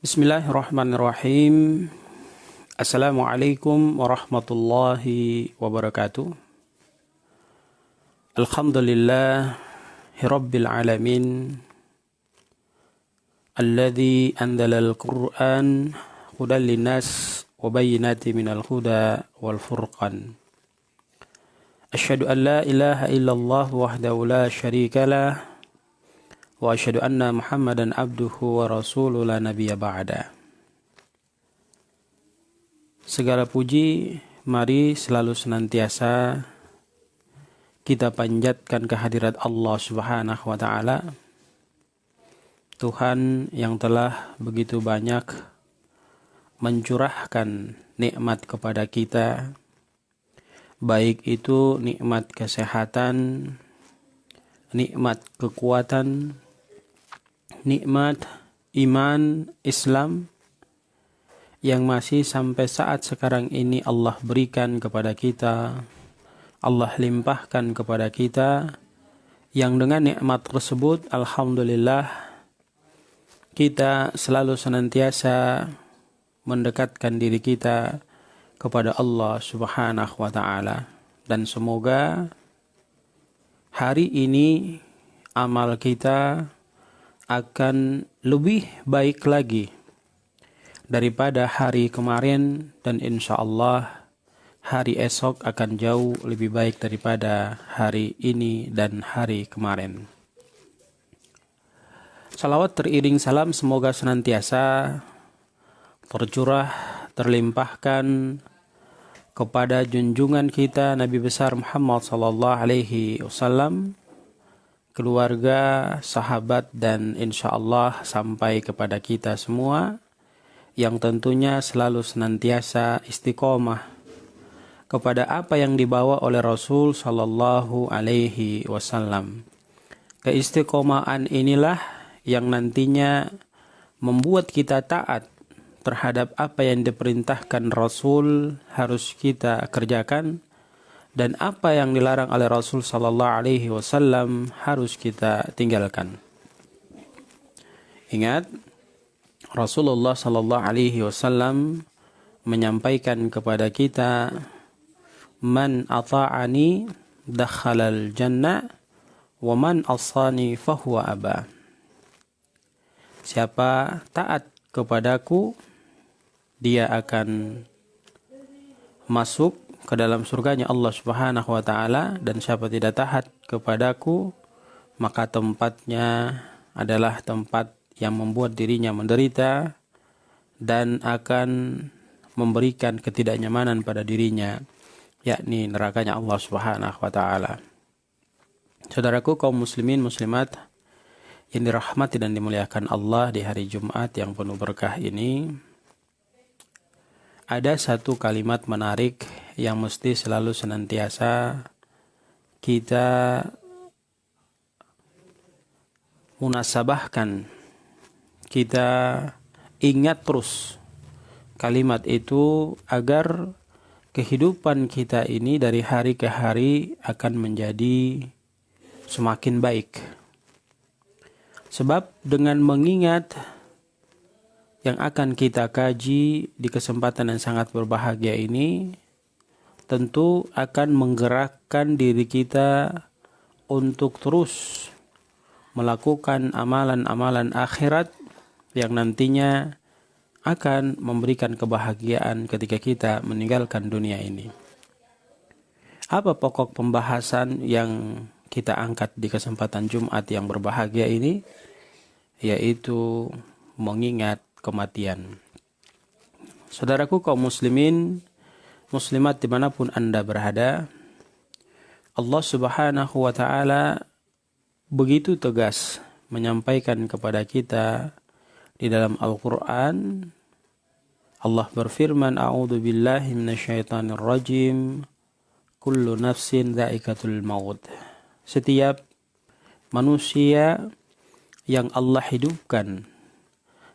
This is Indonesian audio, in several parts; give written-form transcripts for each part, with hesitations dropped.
Bismillahirrahmanirrahim. Assalamualaikum warahmatullahi wabarakatuh. Alhamdulillahi rabbil alamin. Alladzi anzalal Qur'an hudan linnas wa bayyinatin minal huda wal furqan. Asyhadu an la ilaha illallah wahdahu la syarika lah. Wa asyhadu anna Muhammadan abduhu wa rasuluhu la nabiyya ba'da. Segala puji mari selalu senantiasa kita panjatkan kehadirat Allah Subhanahu wa taala, Tuhan yang telah begitu banyak mencurahkan nikmat kepada kita, baik itu nikmat kesehatan, nikmat kekuatan, nikmat iman Islam yang masih sampai saat sekarang ini Allah berikan kepada kita, Allah limpahkan kepada kita, yang dengan nikmat tersebut alhamdulillah kita selalu senantiasa mendekatkan diri kita kepada Allah Subhanahu wa taala. Dan semoga hari ini amal kita akan lebih baik lagi daripada hari kemarin, dan insya Allah hari esok akan jauh lebih baik daripada hari ini dan hari kemarin. Salawat teriring salam semoga senantiasa tercurah, terlimpahkan kepada junjungan kita Nabi besar Muhammad sallallahu alaihi wasallam, keluarga, sahabat, dan insya Allah sampai kepada kita semua yang tentunya selalu senantiasa istiqomah kepada apa yang dibawa oleh Rasul sallallahu alaihi wasallam. Keistiqomahan inilah yang nantinya membuat kita taat terhadap apa yang diperintahkan Rasul harus kita kerjakan, dan apa yang dilarang oleh Rasul sallallahu alaihi wasallam harus kita tinggalkan. Ingat, Rasulullah sallallahu alaihi wasallam menyampaikan kepada kita, "Man ata'ani dakhalal jannah wa man asani fahuwa aba." Siapa taat kepadaku, dia akan masuk ke dalam surganya Allah Subhanahu wa taala, dan siapa tidak taat kepadaku maka tempatnya adalah tempat yang membuat dirinya menderita dan akan memberikan ketidaknyamanan pada dirinya, yakni nerakanya Allah Subhanahu wa taala. Saudaraku kaum muslimin muslimat yang dirahmati dan dimuliakan Allah, di hari Jumat yang penuh berkah ini ada satu kalimat menarik yang mesti selalu senantiasa kita munasabahkan, kita ingat terus kalimat itu agar kehidupan kita ini dari hari ke hari akan menjadi semakin baik. Sebab dengan mengingat yang akan kita kaji di kesempatan yang sangat berbahagia ini, tentu akan menggerakkan diri kita untuk terus melakukan amalan-amalan akhirat yang nantinya akan memberikan kebahagiaan ketika kita meninggalkan dunia ini. Apa pokok pembahasan yang kita angkat di kesempatan Jumat yang berbahagia ini? Yaitu mengingat kematian. Saudaraku kaum muslimin muslimat dimanapun Anda berada, Allah Subhanahu wa taala begitu tegas menyampaikan kepada kita di dalam Al-Quran. Allah berfirman, "A'udzu billahi minasyaitonir rajim. Kullu nafsin dha'iqatul maut." Setiap manusia yang Allah hidupkan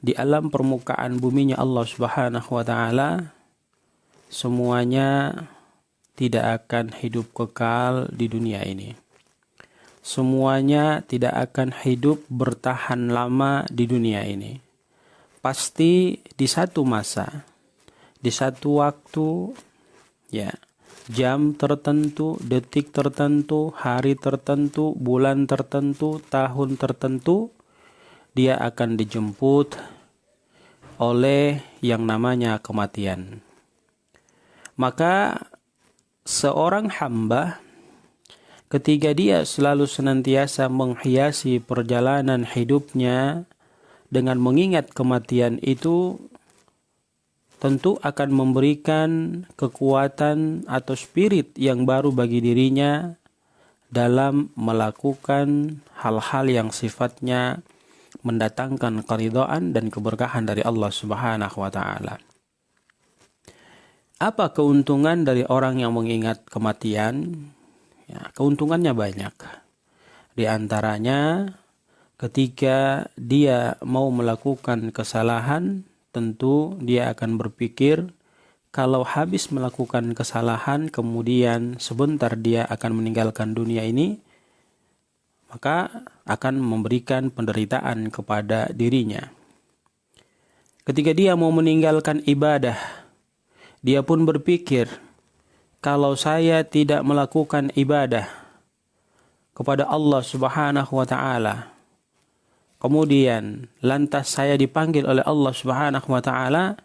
di alam permukaan buminya Allah Subhanahu wa taala, semuanya tidak akan hidup kekal di dunia ini. Semuanya tidak akan hidup bertahan lama di dunia ini. pasti di satu masa, di satu waktu, ya, jam tertentu, detik tertentu, hari tertentu, bulan tertentu, tahun tertentu, dia akan dijemput oleh yang namanya kematian. Maka seorang hamba ketika dia selalu senantiasa menghiasi perjalanan hidupnya dengan mengingat kematian itu, tentu akan memberikan kekuatan atau spirit yang baru bagi dirinya dalam melakukan hal-hal yang sifatnya mendatangkan keridhaan dan keberkahan dari Allah Subhanahu wa taala. Apa keuntungan dari orang yang mengingat kematian? Ya, keuntungannya banyak. Di antaranya, ketika dia mau melakukan kesalahan, tentu dia akan berpikir kalau habis melakukan kesalahan kemudian sebentar dia akan meninggalkan dunia ini, maka akan memberikan penderitaan kepada dirinya. Ketika dia mau meninggalkan ibadah, dia pun berpikir kalau saya tidak melakukan ibadah kepada Allah Subhanahu wa taala, kemudian lantas saya dipanggil oleh Allah Subhanahu wa taala,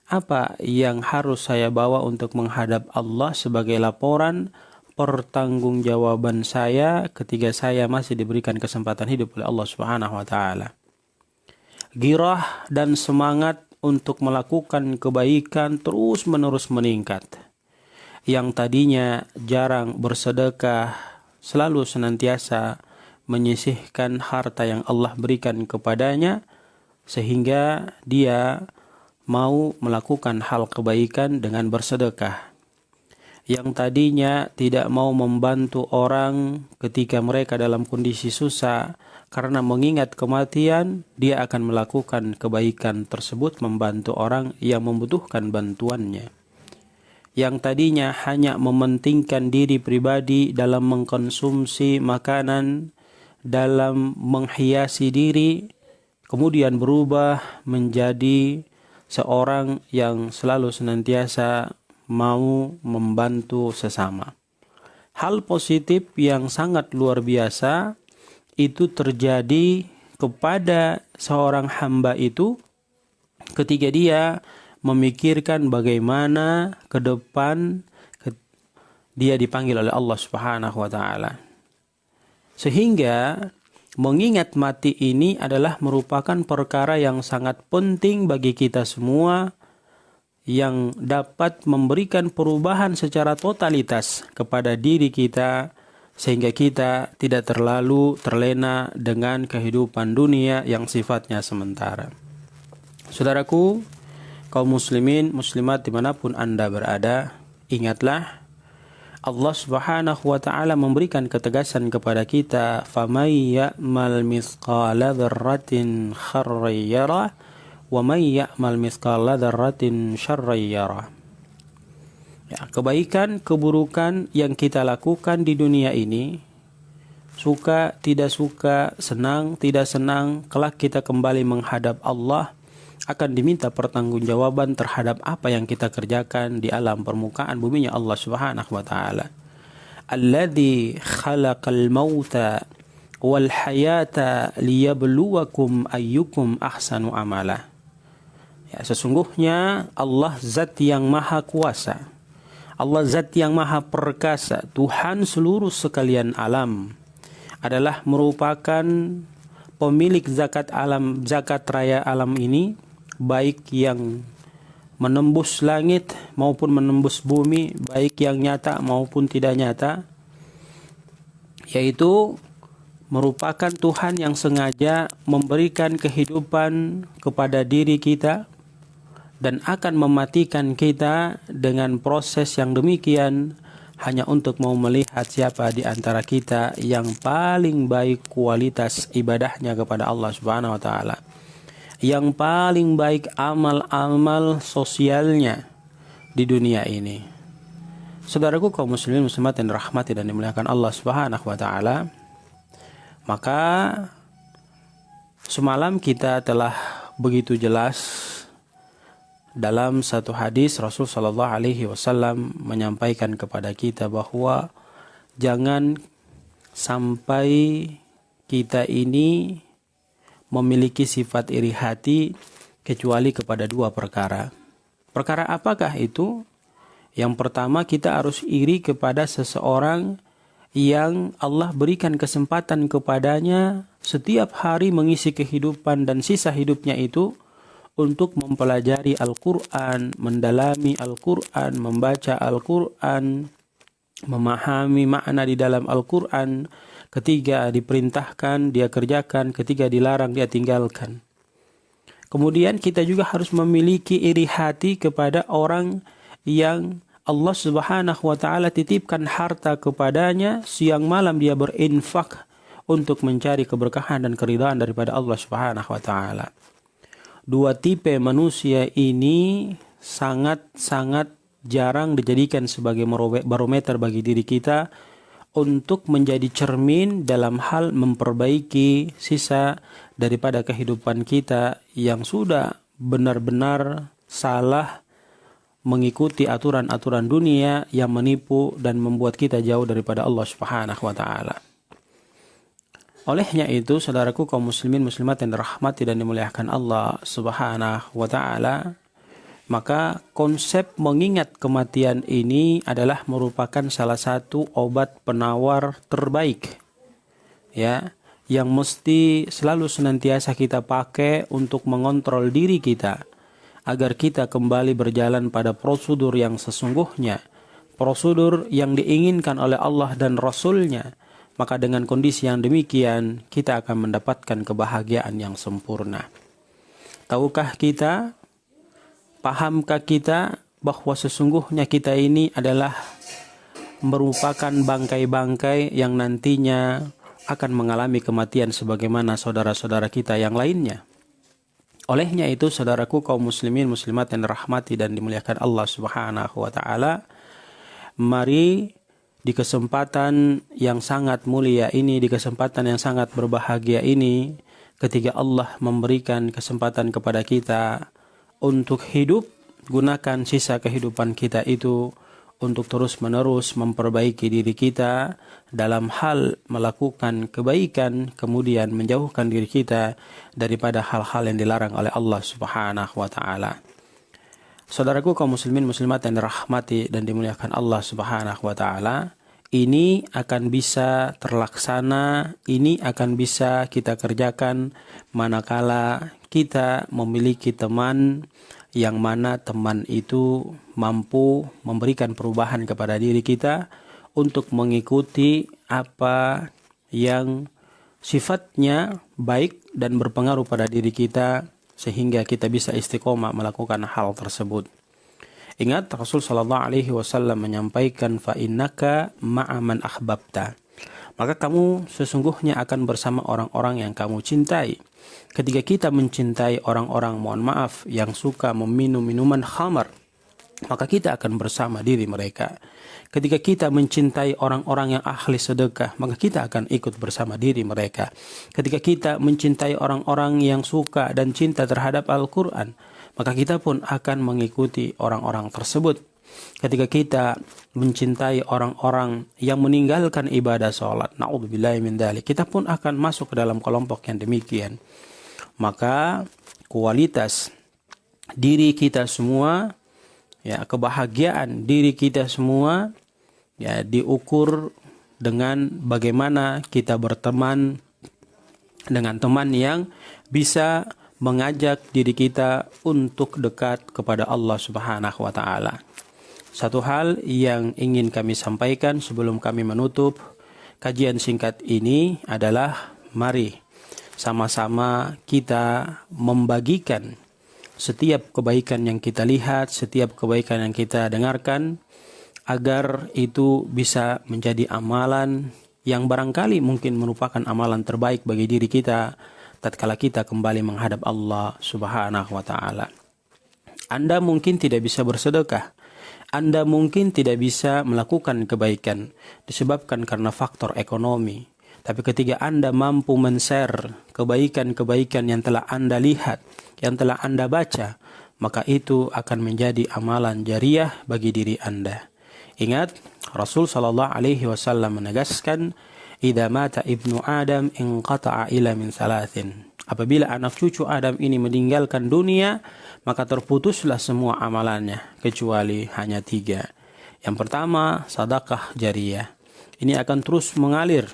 apa yang harus saya bawa untuk menghadap Allah sebagai laporan pertanggungjawaban saya ketika saya masih diberikan kesempatan hidup oleh Allah Subhanahu wa taala? Girah dan semangat untuk melakukan kebaikan terus-menerus meningkat. Yang tadinya jarang bersedekah, selalu senantiasa menyisihkan harta yang Allah berikan kepadanya, sehingga dia mau melakukan hal kebaikan dengan bersedekah. Yang tadinya tidak mau membantu orang ketika mereka dalam kondisi susah, karena mengingat kematian, dia akan melakukan kebaikan tersebut membantu orang yang membutuhkan bantuannya. Yang tadinya hanya mementingkan diri pribadi dalam mengkonsumsi makanan, dalam menghiasi diri, kemudian berubah menjadi seorang yang selalu senantiasa mau membantu sesama. Hal positif yang sangat luar biasa itu terjadi kepada seorang hamba itu ketika dia memikirkan bagaimana ke depan dia dipanggil oleh Allah Subhanahu wa taala. Sehingga mengingat mati ini adalah merupakan perkara yang sangat penting bagi kita semua, yang dapat memberikan perubahan secara totalitas kepada diri kita, sehingga kita tidak terlalu terlena dengan kehidupan dunia yang sifatnya sementara. Saudaraku, kaum muslimin, muslimat dimanapun Anda berada, ingatlah Allah Subhanahu wa ta'ala memberikan ketegasan kepada kita, فَمَنْ يَأْمَلْ مِثْقَالَ ذَرَّةٍ خَيْرًا يَرَهُ وَمَنْ يَأْمَلْ مِثْقَالَ ذَرَّةٍ شَرًّا يَرَهُ. Ya, kebaikan, keburukan yang kita lakukan di dunia ini, suka, tidak suka, senang, tidak senang, kelak kita kembali menghadap Allah, akan diminta pertanggungjawaban terhadap apa yang kita kerjakan di alam permukaan buminya Allah Subhanahu wa taala. Alladzi khalaqal mauta wal hayata liyabluwakum ayyukum ahsanu amala. Ya, sesungguhnya Allah zat yang maha kuasa, Allah zat yang maha perkasa, Tuhan seluruh sekalian alam, adalah merupakan pemilik zakat alam, zakat raya alam ini, baik yang menembus langit maupun menembus bumi, baik yang nyata maupun tidak nyata, yaitu merupakan Tuhan yang sengaja memberikan kehidupan kepada diri kita dan akan mematikan kita dengan proses yang demikian hanya untuk mau melihat siapa di antara kita yang paling baik kualitas ibadahnya kepada Allah Subhanahu wa taala, yang paling baik amal-amal sosialnya di dunia ini. Saudaraku kaum muslimin muslimat yang dirahmati dan dimuliakan Allah Subhanahu wa taala, maka semalam kita telah begitu jelas dalam satu hadis Rasul Shallallahu Alaihi Wasallam menyampaikan kepada kita bahwa jangan sampai kita ini memiliki sifat iri hati kecuali kepada dua perkara. Perkara apakah itu? Yang pertama, kita harus iri kepada seseorang yang Allah berikan kesempatan kepadanya setiap hari mengisi kehidupan dan sisa hidupnya itu untuk mempelajari Al-Quran, mendalami Al-Quran, membaca Al-Quran, memahami makna di dalam Al-Quran. Ketiga diperintahkan, dia kerjakan. Ketiga dilarang, dia tinggalkan. Kemudian kita juga harus memiliki iri hati kepada orang yang Allah Subhanahu wa ta'ala titipkan harta kepadanya, siang malam dia berinfak untuk mencari keberkahan dan keridhaan daripada Allah Subhanahu wa ta'ala. Dua tipe manusia ini sangat-sangat jarang dijadikan sebagai barometer bagi diri kita untuk menjadi cermin dalam hal memperbaiki sisa daripada kehidupan kita yang sudah benar-benar salah mengikuti aturan-aturan dunia yang menipu dan membuat kita jauh daripada Allah Subhanahu wa ta'ala. Olehnya itu, saudaraku kaum muslimin muslimat yang dirahmati dan dimuliakan Allah Subhanahu wa ta'ala, maka konsep mengingat kematian ini adalah merupakan salah satu obat penawar terbaik, ya, yang mesti selalu senantiasa kita pakai untuk mengontrol diri kita agar kita kembali berjalan pada prosedur yang sesungguhnya, prosedur yang diinginkan oleh Allah dan Rasul-Nya. Maka dengan kondisi yang demikian kita akan mendapatkan kebahagiaan yang sempurna. Tahukah kita, pahamkah kita bahwa sesungguhnya kita ini adalah merupakan bangkai-bangkai yang nantinya akan mengalami kematian sebagaimana saudara-saudara kita yang lainnya. Olehnya itu, saudaraku kaum muslimin muslimat yang dirahmati dan dimuliakan Allah Subhanahu wa ta'ala, mari di kesempatan yang sangat mulia ini, di kesempatan yang sangat berbahagia ini, ketika Allah memberikan kesempatan kepada kita untuk hidup, gunakan sisa kehidupan kita itu untuk terus-menerus memperbaiki diri kita dalam hal melakukan kebaikan, kemudian menjauhkan diri kita daripada hal-hal yang dilarang oleh Allah Subhanahu wa ta'ala. Saudaraku kaum muslimin muslimat yang dirahmati dan dimuliakan Allah Subhanahu wa ta'ala, ini akan bisa terlaksana, ini akan bisa kita kerjakan manakala kita memiliki teman yang mana teman itu mampu memberikan perubahan kepada diri kita untuk mengikuti apa yang sifatnya baik dan berpengaruh pada diri kita, sehingga kita bisa istiqomah melakukan hal tersebut. Ingat, Rasul Shallallahu Alaihi Wasallam menyampaikan, fa innaka ma'aman ahbabta, maka kamu sesungguhnya akan bersama orang-orang yang kamu cintai. Ketika kita mencintai orang-orang, mohon maaf, yang suka meminum minuman khamar, maka kita akan bersama diri mereka. Ketika kita mencintai orang-orang yang ahli sedekah, maka kita akan ikut bersama diri mereka. Ketika kita mencintai orang-orang yang suka dan cinta terhadap Al-Quran, maka kita pun akan mengikuti orang-orang tersebut. Ketika kita mencintai orang-orang yang meninggalkan ibadah sholat, na'udzubillahi min dzalik, kita pun akan masuk ke dalam kelompok yang demikian. Maka kualitas diri kita semua, ya, kebahagiaan diri kita semua, ya, diukur dengan bagaimana kita berteman dengan teman yang bisa mengajak diri kita untuk dekat kepada Allah Subhanahu wa ta'ala. Satu hal yang ingin kami sampaikan sebelum kami menutup kajian singkat ini adalah, mari sama-sama kita membagikan setiap kebaikan yang kita lihat, setiap kebaikan yang kita dengarkan, agar itu bisa menjadi amalan yang barangkali mungkin merupakan amalan terbaik bagi diri kita tatkala kita kembali menghadap Allah Subhanahu wa ta'ala. Anda mungkin tidak bisa bersedekah, Anda mungkin tidak bisa melakukan kebaikan disebabkan karena faktor ekonomi. Tapi ketika Anda mampu men-share kebaikan-kebaikan yang telah Anda lihat, yang telah Anda baca, maka itu akan menjadi amalan jariah bagi diri Anda. Ingat, Rasul sallallahu alaihi wasallam menegaskan, "Idza mata ibnu Adam inqata'a ila min salasin." Apabila anak cucu Adam ini meninggalkan dunia, maka terputuslah semua amalannya kecuali hanya 3. Yang pertama, sedekah jariyah. Ini akan terus mengalir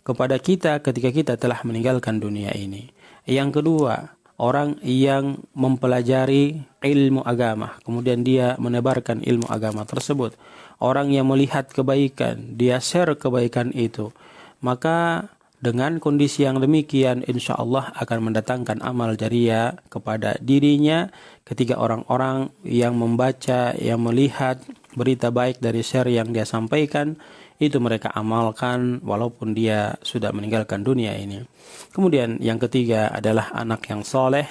kepada kita ketika kita telah meninggalkan dunia ini. Yang kedua, orang yang mempelajari ilmu agama, kemudian dia menebarkan ilmu agama tersebut. Orang yang melihat kebaikan, dia share kebaikan itu. Maka dengan kondisi yang demikian, insya Allah akan mendatangkan amal jariah kepada dirinya ketika orang-orang yang membaca, yang melihat berita baik dari share yang dia sampaikan, itu mereka amalkan walaupun dia sudah meninggalkan dunia ini. Kemudian yang ketiga adalah anak yang soleh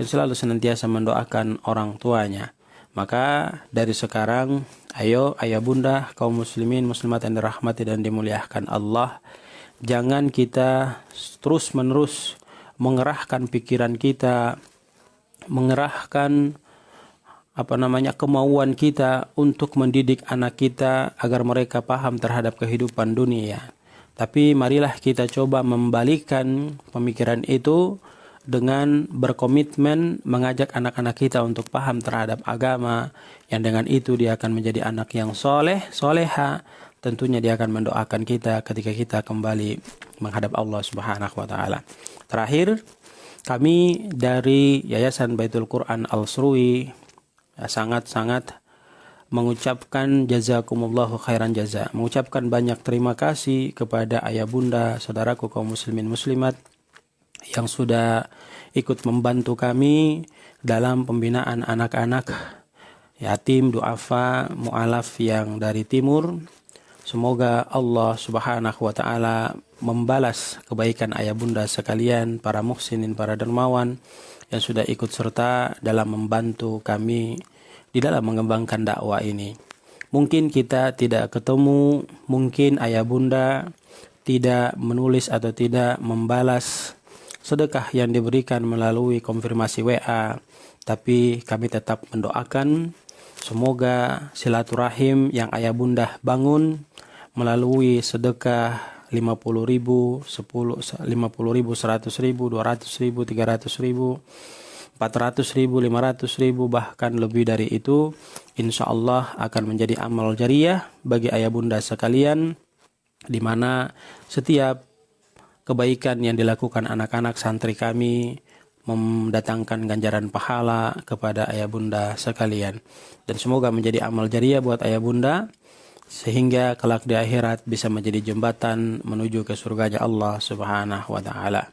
yang selalu senantiasa mendoakan orang tuanya. Maka dari sekarang, ayo ayah bunda, kaum muslimin, muslimat yang dirahmati dan dimuliakan Allah, jangan kita terus menerus mengerahkan pikiran kita, mengerahkan kemauan kita untuk mendidik anak kita agar mereka paham terhadap kehidupan dunia. Tapi marilah kita coba membalikkan pemikiran itu dengan berkomitmen mengajak anak-anak kita untuk paham terhadap agama, yang dengan itu dia akan menjadi anak yang soleh, soleha. Tentunya dia akan mendoakan kita ketika kita kembali menghadap Allah Subhanahu wa taala. Terakhir, kami dari Yayasan Baitul Quran Al-Sruwi sangat-sangat mengucapkan jazakumullahu khairan jaza, mengucapkan banyak terima kasih kepada ayah bunda, saudaraku kaum muslimin muslimat yang sudah ikut membantu kami dalam pembinaan anak-anak yatim, duafa, mu'alaf yang dari timur. Semoga Allah Subhanahu wa taala membalas kebaikan ayah bunda sekalian, para muhsinin, para dermawan yang sudah ikut serta dalam membantu kami di dalam mengembangkan dakwah ini. Mungkin kita tidak ketemu, mungkin ayah bunda tidak menulis atau tidak membalas sedekah yang diberikan melalui konfirmasi WA, tapi kami tetap mendoakan semoga silaturahim yang ayah bunda bangun melalui sedekah 50.000, 50.000, 100.000, 200.000, 300.000, 400.000, 500.000, bahkan lebih dari itu, insya Allah akan menjadi amal jariah bagi ayah bunda sekalian, di mana setiap kebaikan yang dilakukan anak-anak santri kami mendatangkan ganjaran pahala kepada ayah bunda sekalian. Dan semoga menjadi amal jariah buat ayah bunda, sehingga kelak di akhirat bisa menjadi jembatan menuju ke surganya Allah Subhanahu wa taala.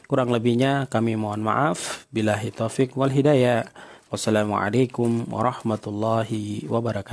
Kurang lebihnya kami mohon maaf. Billahi taufik wal hidayah. Wassalamualaikum warahmatullahi wabarakatuh.